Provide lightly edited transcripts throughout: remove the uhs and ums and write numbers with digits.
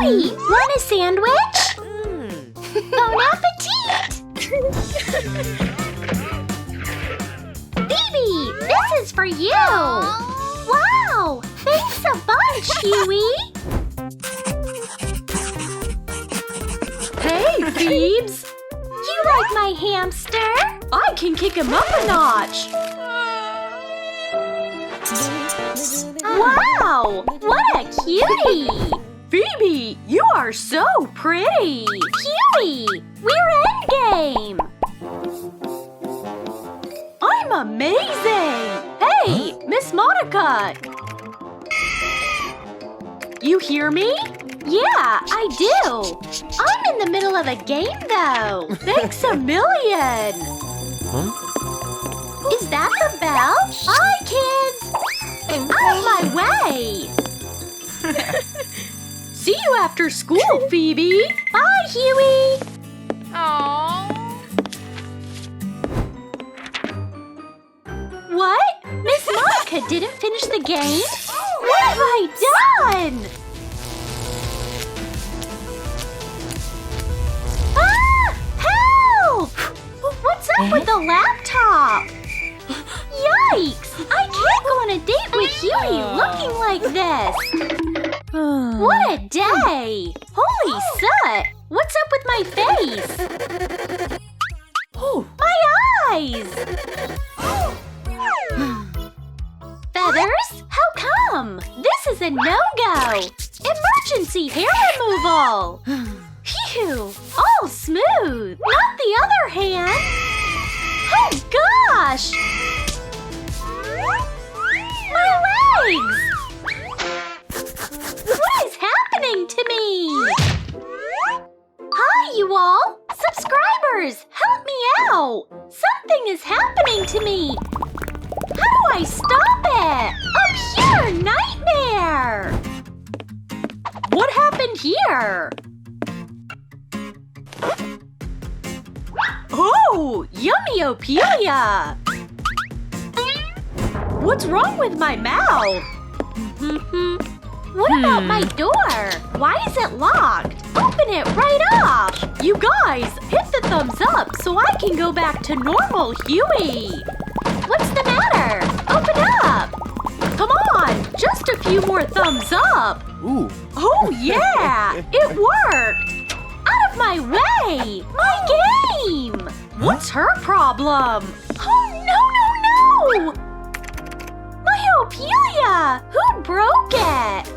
Huey, want a sandwich? Bon appetit! Phoebe, this is for you! Wow! Thanks a bunch, Huey! Hey, Phoebes! You like my hamster? I can kick him up a notch! Wow! What a cutie! Phoebe, you are so pretty! Huey, we're endgame! I'm amazing! Hey, Miss Monica! You hear me? Yeah, I do! I'm in the middle of a game, though! Thanks a million! Is that the bell? Hi, kids! Out of my way! See you after school, Phoebe! Bye, Huey! What? Miss Monica didn't finish the game? What have I done? Ah! Help! What's up with the laptop? Yikes! I can't go on a date with Huey looking like this! What a day! Holy soot! What's up with my face? My eyes! Feathers? How come? This is a no-go! Emergency hair removal! Phew! All smooth! Not the other hand! Oh gosh! My legs! What is happening to me? Hi, you all! Subscribers, help me out! Something is happening to me! How do I stop it? A pure nightmare! What happened here? Oh, yummy Opila! What's wrong with my mouth? What about my door? Why is it locked? Open it right off! You guys, hit the thumbs up so I can go back to normal Huey! What's the matter? Open up! Come on, just a few more thumbs up! Ooh. Oh yeah, it worked! Out of my way! My game! What's her problem? Oh, no! My Opila! Who broke it?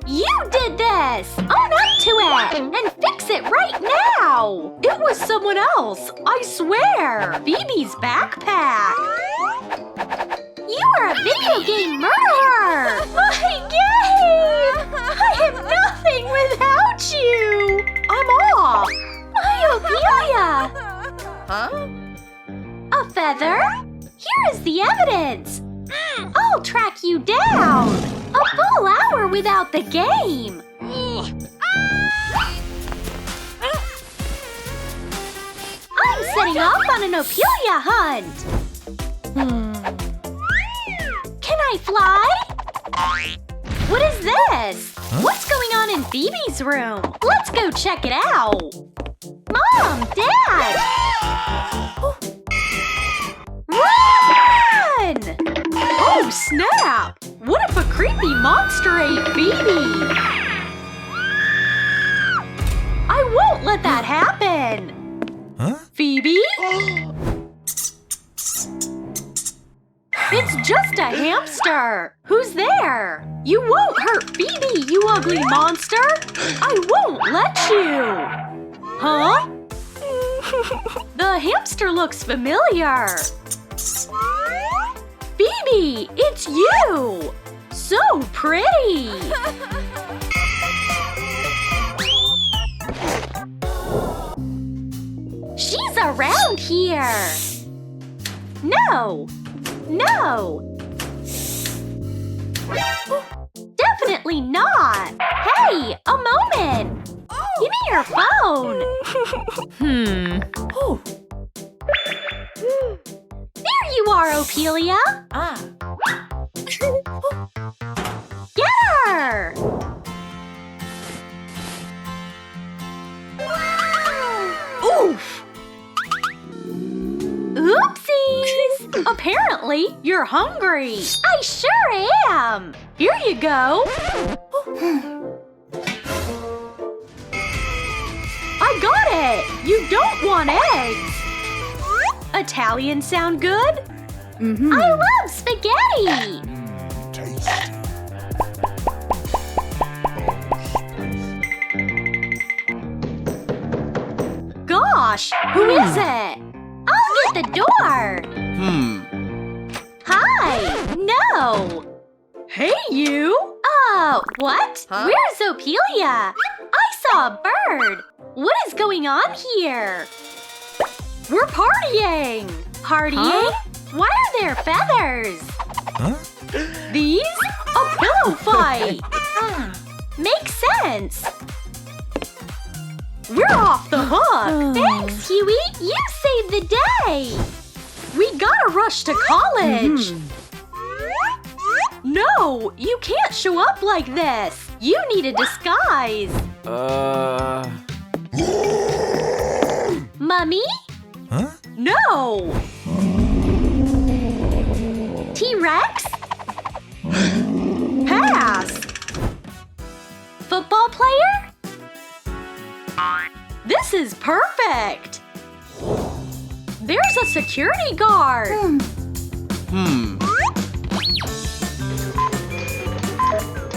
You did this! Own up to it! And fix it right now! It was someone else, I swear! Phoebe's backpack! You are a video game murderer! My game! I am nothing without you! I'm off! My Opila! A feather? Here is the evidence! I'll track you down! A full hour without the game! I'm setting off on an Opila hunt! Can I fly? What is this? What's going on in Phoebe's room? Let's go check it out! Mom! Dad! Run! Oh, snap! What if a creepy monster ate Phoebe? I won't let that happen! Huh? Phoebe? It's just a hamster! Who's there? You won't hurt Phoebe, you ugly monster! I won't let you! Huh? The hamster looks familiar! Phoebe, it's you! So pretty! She's around here! No! Definitely not! Hey, a moment! Give me your phone! There you are, Opila! Get her! Molly, you're hungry. I sure am. Here you go. I got it. You don't want eggs. Italian sound good? I love spaghetti. Tasty. Gosh, who is it? I'll get the door. Hi. No. Hey, you. What? Where's Opila? I saw a bird. What is going on here? We're partying. Partying? Why are there feathers? These? A pillow fight. Makes sense. We're off the hook. Thanks, Huey. You saved the day. We gotta rush to college. No, you can't show up like this. You need a disguise. Mummy? No. T-Rex? Pass. Football player? This is perfect. There's a security guard.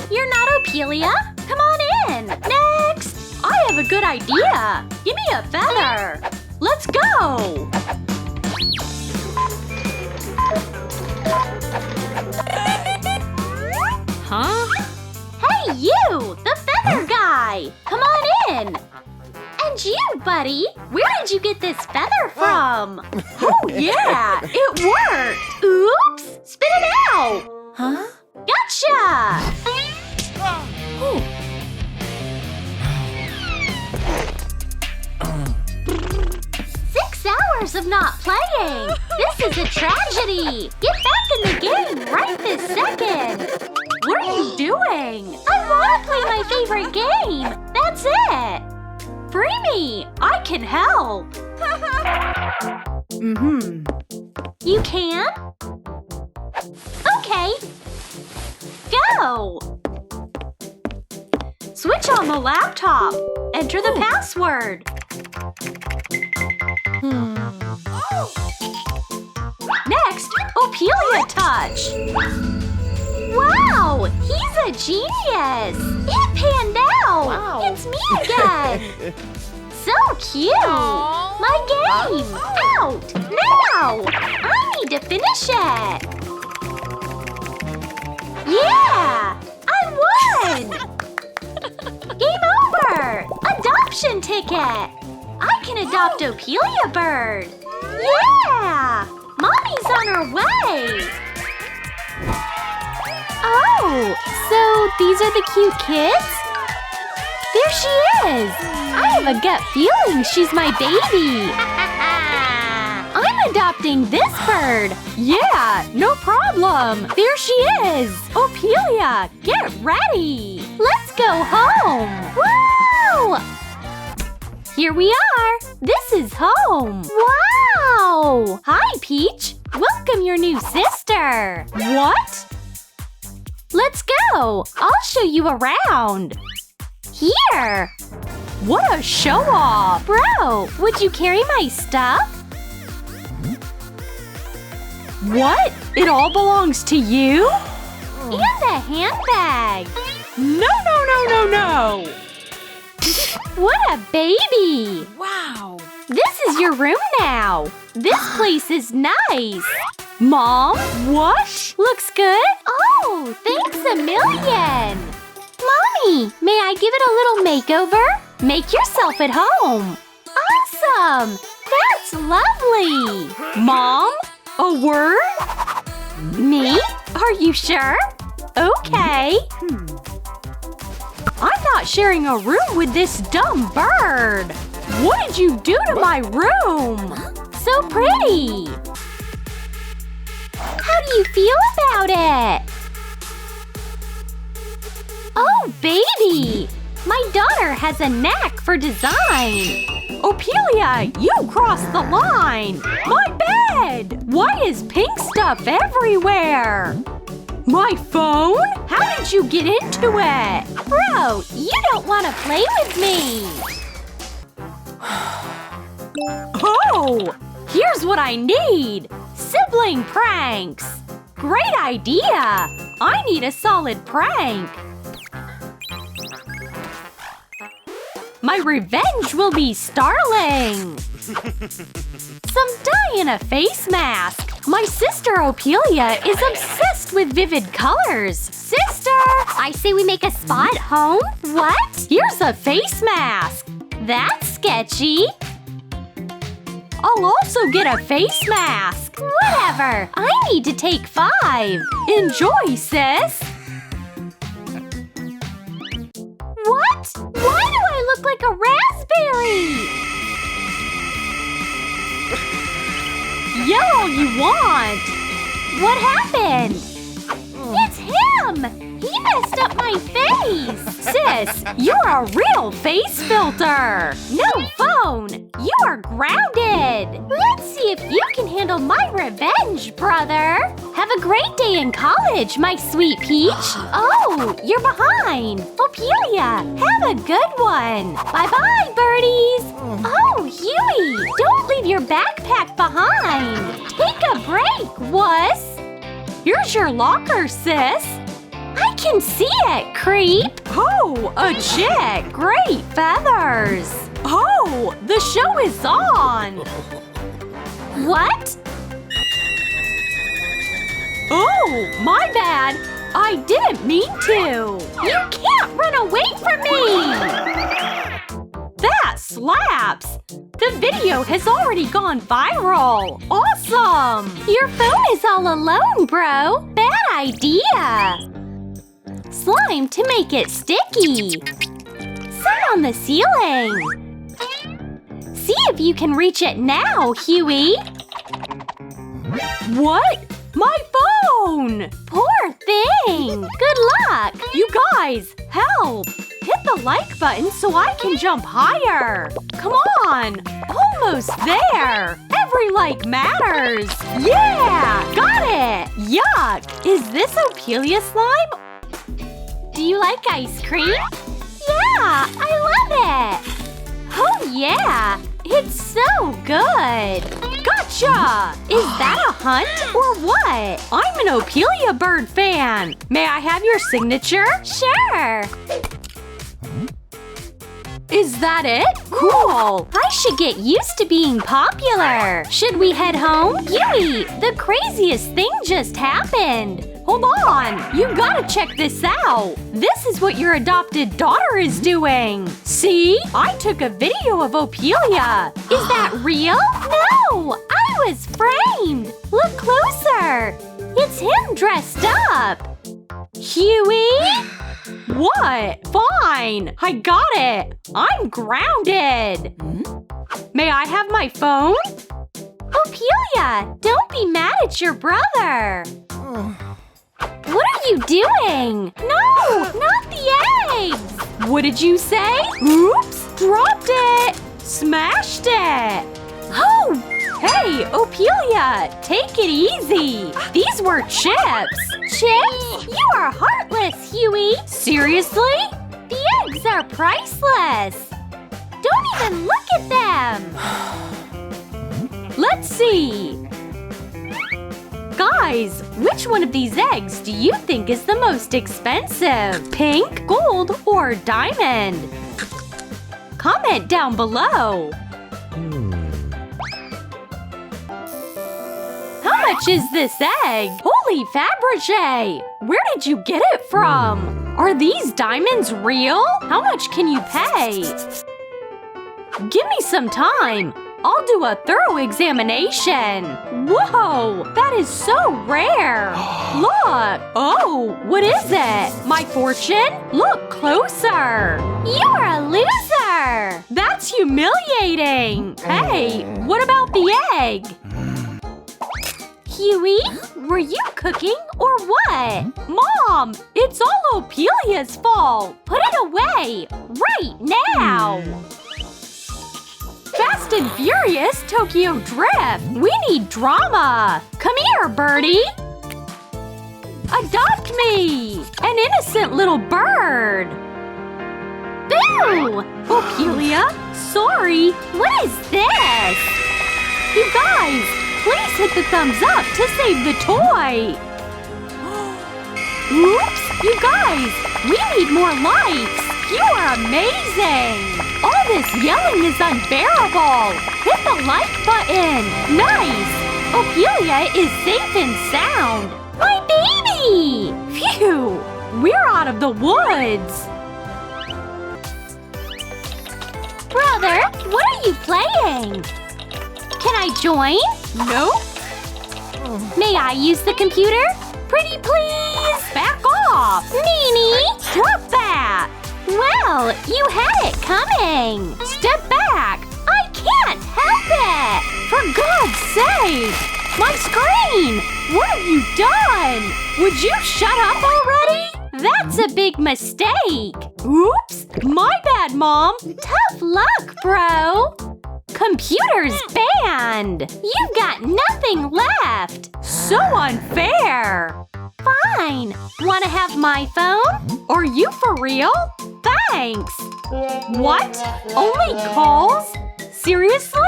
You're not Opila? Come on in. Next. I have a good idea. Give me a feather. Let's go. Hey, you! The feather guy! Come on in. And you, buddy. Where did you get this feather from? Oh, yeah, it worked. Oops! Spit it out! Gotcha! 6 hours of not playing! This is a tragedy! Get back in the game right this second! What are you doing? I want to play my favorite game! That's it! Free me. I can help. You can? Okay. Go! Switch on the laptop. Enter the password. Next, Opila touch. Wow! He's a genius! It panned out! Wow. It's me again! So cute! My game! Out! Now! I need to finish it! Yeah! I won! Game over! Adoption ticket! I can adopt Opila bird! Yeah! Mommy's on her way! Oh, so these are the cute kids? There she is! I have a gut feeling she's my baby! I'm adopting this bird! Yeah, no problem. There she is. Opila, get ready. Let's go home! Woo! Here we are! This is home! Wow! Hi, Peach! Welcome your new sister! What? Let's go! I'll show you around! Here! What a show-off! Bro, would you carry my stuff? What? It all belongs to you? And a handbag! No, no, no, no, no! What a baby! Wow! This is your room now! This place is nice! Mom, what? Looks good? Oh, thanks a million! Mommy, may I give it a little makeover? Make yourself at home! Awesome! That's lovely! Mom, a word? Me? Are you sure? Okay. I'm not sharing a room with this dumb bird! What did you do to my room? So pretty! How do you feel about it? Oh, baby! My daughter has a knack for design! Opila, you crossed the line! My bag! red? Why is pink stuff everywhere? My phone? How did you get into it? Bro, you don't want to play with me. Oh! Here's what I need! Sibling pranks! Great idea! I need a solid prank! My revenge will be startling! Some dye in a face mask! My sister Opila is obsessed with vivid colors! Sister! I say we make a spa at home. What? Here's a face mask! That's sketchy. I'll also get a face mask! Whatever. I need to take 5. Enjoy, sis! What? Why do I look like a raspberry? Yell all you want! What happened? It's him! He messed up my face! Sis, you're a real face filter! No phone! You are grounded! Let's see if you can handle my revenge, brother! Have a great day in college, my sweet peach! Oh, you're behind! Opila, have a good one! Bye-bye, birdies! Oh, Huey! Don't leave your backpack behind! Take a break, wuss! Here's your locker, sis! I can see it, creep! Oh, a chick! Great feathers! Oh, the show is on! What? Oh, my bad! I didn't mean to! You can't run away from me! That slaps! The video has already gone viral! Awesome! Your phone is all alone, bro! Bad idea! Slime to make it sticky! Sit on the ceiling! See if you can reach it now, Huey! What? My phone! Poor thing! Good luck! You guys, help! Hit the like button so I can jump higher! Come on! Almost there! Every like matters! Yeah! Got it! Yuck! Is this Opila slime? Do you like ice cream? Yeah! I love it! Oh yeah! It's so good! Gotcha! Is that a hunt or what? I'm an Opila bird fan! May I have your signature? Sure! Is that it? Cool! I should get used to being popular! Should we head home? Huey, the craziest thing just happened! Hold on! You gotta check this out! This is what your adopted daughter is doing! See? I took a video of Opila! Is that real? No! I was framed! Look closer! It's him dressed up! Huey? What? Fine! I got it! I'm grounded! May I have my phone? Opila, don't be mad at your brother! What are you doing? No! Not the eggs! What did you say? Oops! Dropped it! Smashed it! Oh! Hey, Opila! Take it easy! These were chips! Chips? You are heartless, Huey! Seriously? The eggs are priceless! Don't even look at them! Let's see! Guys, which one of these eggs do you think is the most expensive? Pink, gold, or diamond? Comment down below! How much is this egg? Holy Fabergé! Where did you get it from? Are these diamonds real? How much can you pay? Give me some time. I'll do a thorough examination. Whoa! That is so rare! Look! Oh, what is it? My fortune? Look closer! You're a loser! That's humiliating! Hey, what about the egg? Huey, were you cooking or what? Mom, it's all Opilia's fault! Put it away! Right now! Fast Fast and Furious Tokyo Drift. We need drama. Come here, birdie. Adopt me. An innocent little bird. Boo! Opila, sorry. What is this? You guys, please hit the thumbs up to save the toy. Oops, you guys, we need more likes. You are amazing. All this yelling is unbearable. Hit the like button. Nice. Opila is safe and sound. My baby! Phew, we're out of the woods. Brother, what are you playing? Can I join? Nope. May I use the computer? Pretty please! Back off. Meanie! Drop that. Well, you had it coming. Step back. I can't help it. For God's sake. My screen. What have you done? Would you shut up already? That's a big mistake. Oops. My bad, Mom. Tough luck, bro. Computer's banned. You've got nothing left. So unfair. Fine. Want to have my phone? Are you for real? Thanks. What? Only calls? Seriously?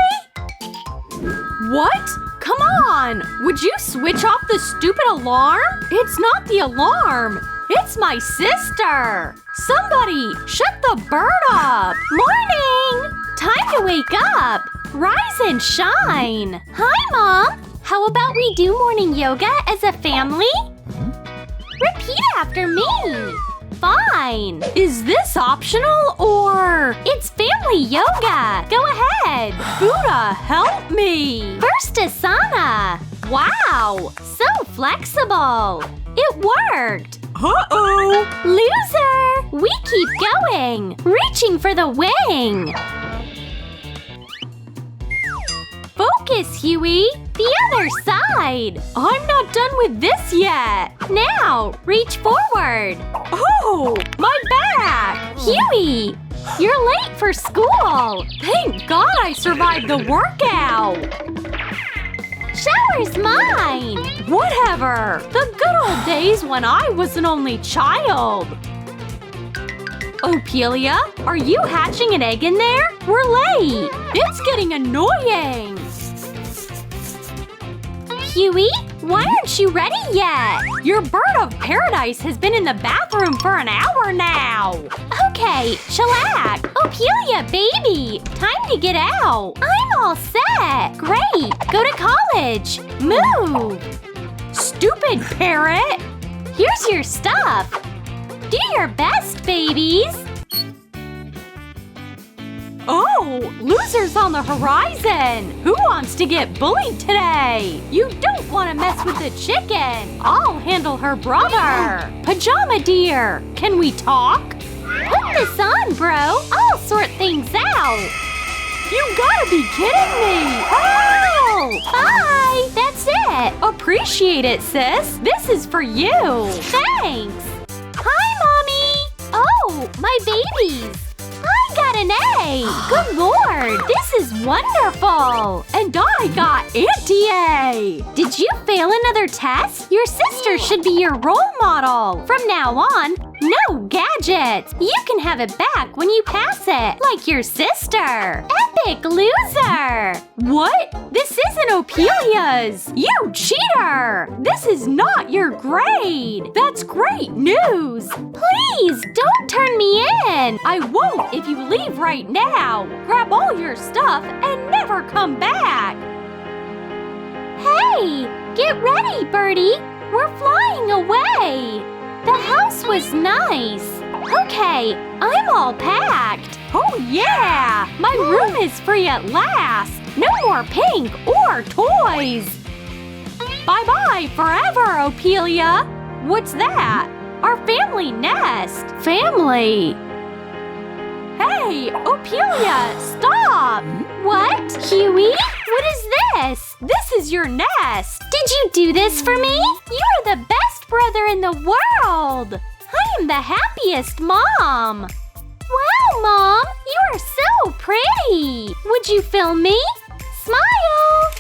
What? Come on! Would you switch off the stupid alarm? It's not the alarm. It's my sister. Somebody, shut the bird up. Morning! Time to wake up. Rise and shine. Hi, Mom. How about we do morning yoga as a family? Repeat after me. Fine. Is this optional or… It's family yoga. Go ahead. Buddha, help me. First asana. Wow, so flexible. It worked. Uh-oh. Loser. We keep going. Reaching for the wing. Focus, Huey. The other side. I'm not done with this yet. Now, reach forward. Oh, my back. Huey, you're late for school. Thank God I survived the workout. Shower's mine. Whatever. The good old days when I was an only child. Opila, are you hatching an egg in there? We're late. It's getting annoying. Huey, why aren't you ready yet? Your bird of paradise has been in the bathroom for an hour now. Okay, chillax. Opila, baby, time to get out. I'm all set. Great, go to college. Move. Stupid parrot. Here's your stuff. Do your best, babies. Oh, losers on the horizon! Who wants to get bullied today? You don't want to mess with the chicken! I'll handle her brother! Pajama dear, can we talk? Put this on, bro. I'll sort things out. You gotta be kidding me! Oh! Bye! That's it! Appreciate it, sis! This is for you! Thanks! Hi, Mommy! Oh, my babies! I got an A! Good Lord! This is wonderful! And I got anti-A! Did you fail another test? Your sister should be your role model! From now on, no gadgets! You can have it back when you pass it, like your sister! Epic loser! What? This isn't Opilia's! You cheater! This is not your grade! That's great news! Please, don't turn me in! I won't if you leave right now! Grab all your stuff and never come back! Hey! Get ready, Birdie! We're flying away! The house was nice. Okay, I'm all packed. Oh yeah! My room is free at last! No more pink or toys! Bye-bye forever, Opila! What's that? Our family nest! Family! Hey, Opila, stop! What? Huey? What is this? This is your nest! Did you do this for me? You're the best brother in the world! I am the happiest mom! Wow, Mom! You are so pretty! Would you film me? Smile!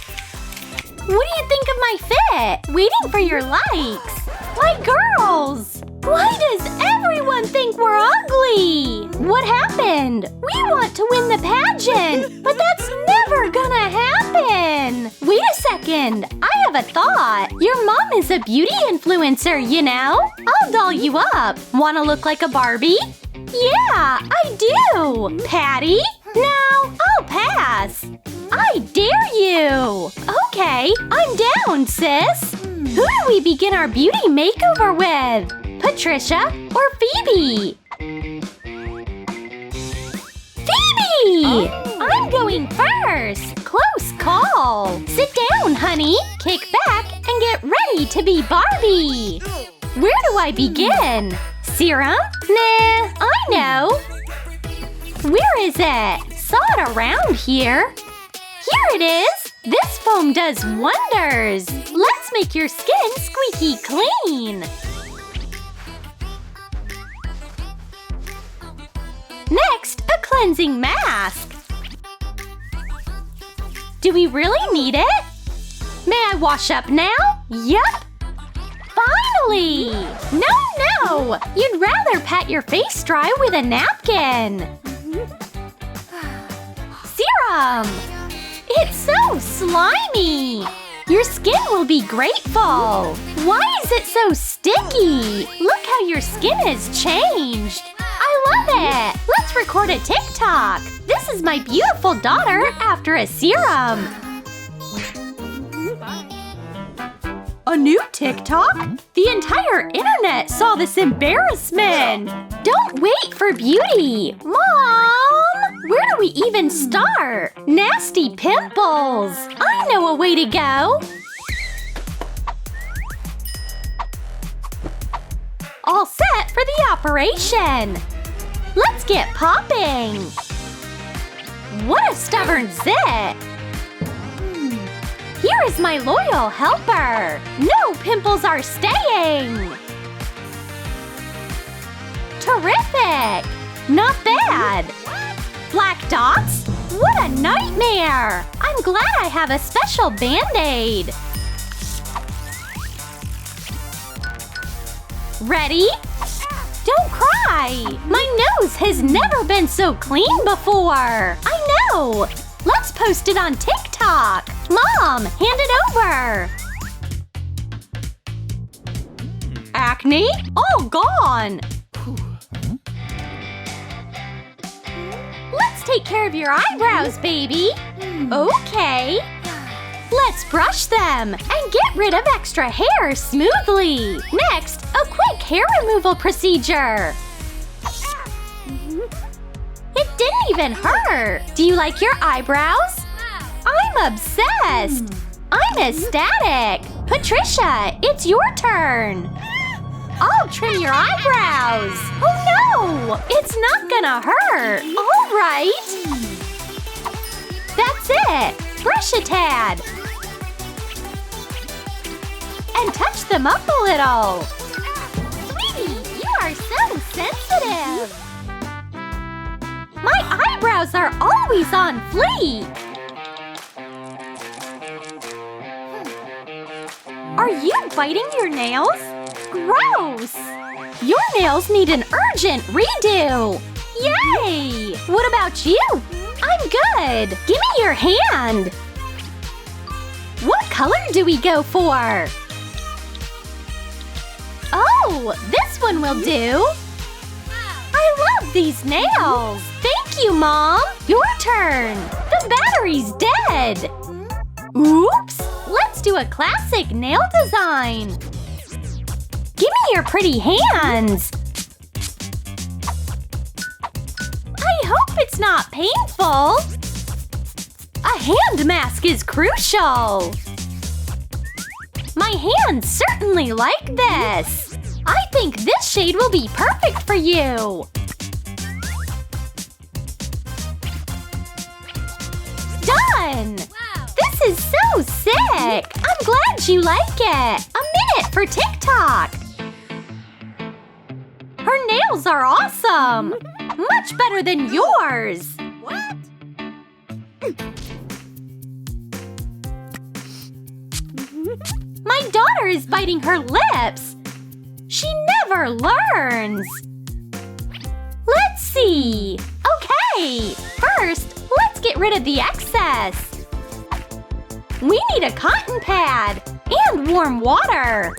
What do you think of my fit? Waiting for your likes. My girls! Why does everyone think we're ugly? What happened? We want to win the pageant, but that's never gonna happen. Wait a second. I have a thought. Your mom is a beauty influencer, you know? I'll doll you up. Wanna look like a Barbie? Yeah, I do. Patty? No, I'll pass. I dare you. Okay, I'm down, sis. Who do we begin our beauty makeover with? Patricia or Phoebe? Phoebe! I'm going first. Close call. Sit down, honey. Kick back and get ready to be Barbie. Where do I begin? Serum? Nah, I know. Where is it? Saw it around here. Here it is. This foam does wonders. Let's make your skin squeaky clean. Next, a cleansing mask. Do we really need it? May I wash up now? Yup. Finally! No! You'd rather pat your face dry with a napkin. Serum! It's so slimy! Your skin will be grateful. Why is it so sticky? Look how your skin has changed. I love it! Let's record a TikTok. This is my beautiful daughter after a serum. A new TikTok? The entire internet saw this embarrassment. Don't wait for beauty. Mom! Where do we even start? Nasty pimples. I know a way to go. All set for the operation. Let's get popping. What a stubborn zit. Here is my loyal helper. No pimples are staying. Terrific. Not bad. Black dots? What a nightmare. I'm glad I have a special Band-Aid. Ready? Don't cry. My nose has never been so clean before. I know. Let's post it on TikTok. Mom, hand it over. Acne? All gone. Let's take care of your eyebrows, baby. Okay. Let's brush them and get rid of extra hair smoothly. Next, a quick hair removal procedure. It didn't even hurt. Do you like your eyebrows? I'm obsessed. I'm ecstatic. Patricia, it's your turn. I'll trim your eyebrows. Oh no, it's not gonna hurt. All right. That's it. Brush a tad. And touch them up a little. Sweetie, you are so sensitive. My eyebrows are always on fleek. Are you biting your nails? Gross! Your nails need an urgent redo. Yay! What about you? I'm good. Give me your hand. What color do we go for? Oh, this one will do. I love these nails. Thank you, Mom. Your turn. The battery's dead. Oops. Let's do a classic nail design. Give me your pretty hands. I hope it's not painful. A hand mask is crucial. My hands certainly like this. I think this shade will be perfect for you. Done! Wow. This is so sick. I'm glad you like it. A minute for TikTok. Her nails are awesome! Much better than yours! What? My daughter is biting her lips! She never learns! Let's see! Okay! First, let's get rid of the excess! We need a cotton pad! And warm water!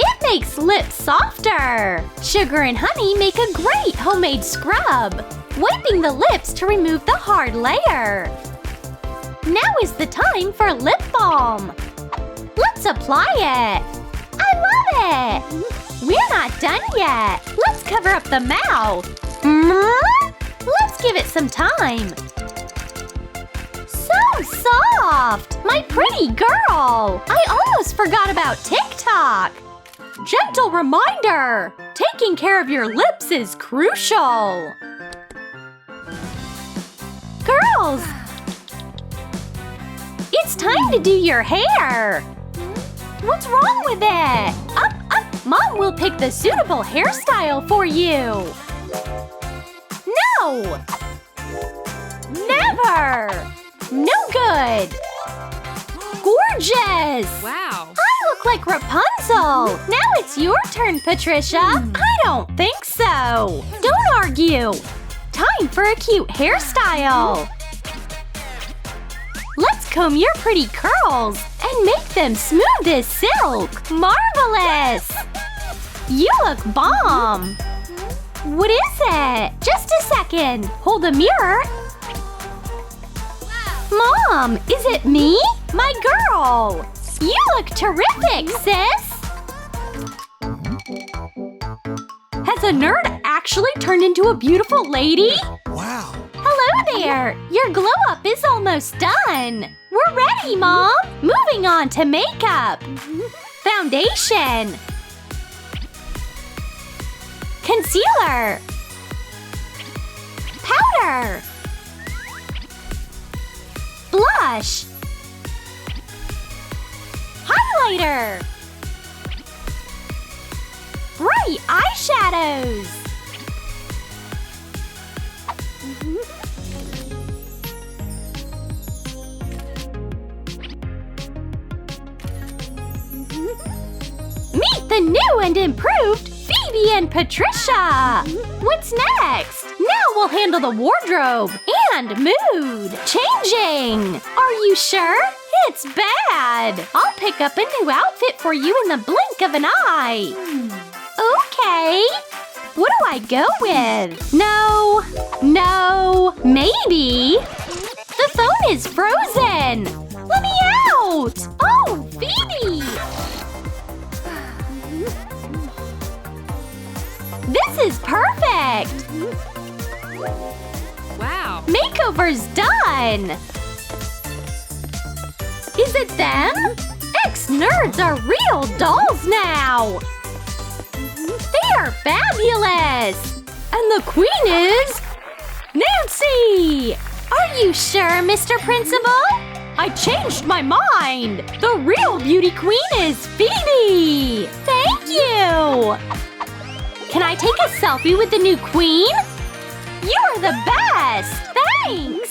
It makes lips softer! Sugar and honey make a great homemade scrub! Wiping the lips to remove the hard layer! Now is the time for lip balm! Let's apply it! I love it! We're not done yet! Let's cover up the mouth! Let's give it some time! So soft! My pretty girl! I almost forgot about TikTok! Gentle reminder! Taking care of your lips is crucial! Girls! It's time to do your hair! What's wrong with it? Up, up! Mom will pick the suitable hairstyle for you! No! Never! No good! Gorgeous! Wow. I look like Rapunzel! Now it's your turn, Patricia! I don't think so! Don't argue! Time for a cute hairstyle! Let's comb your pretty curls and make them smooth as silk! Marvelous! You look bomb! What is it? Just a second! Hold the mirror! Mom, is it me? My girl! You look terrific, sis! Has a nerd actually turned into a beautiful lady? Wow. Hello there! Your glow up is almost done! We're ready, Mom! Moving on to makeup! Foundation! Concealer! Powder! Blush! Highlighter! Bright eyeshadows! Meet the new and improved Phoebe and Patricia! What's next? Now we'll handle the wardrobe and mood changing! Are you sure? It's bad! I'll pick up a new outfit for you in the blink of an eye! Okay! What do I go with? No, maybe! The phone is frozen! Let me out! Oh, Phoebe! This is perfect! Wow. Makeover's done! Is it them? Ex-nerds are real dolls now! They are fabulous! And the queen is… Nancy! Are you sure, Mr. Principal? I changed my mind! The real beauty queen is Phoebe! Thank you! Can I take a selfie with the new queen? You're the best! Thanks!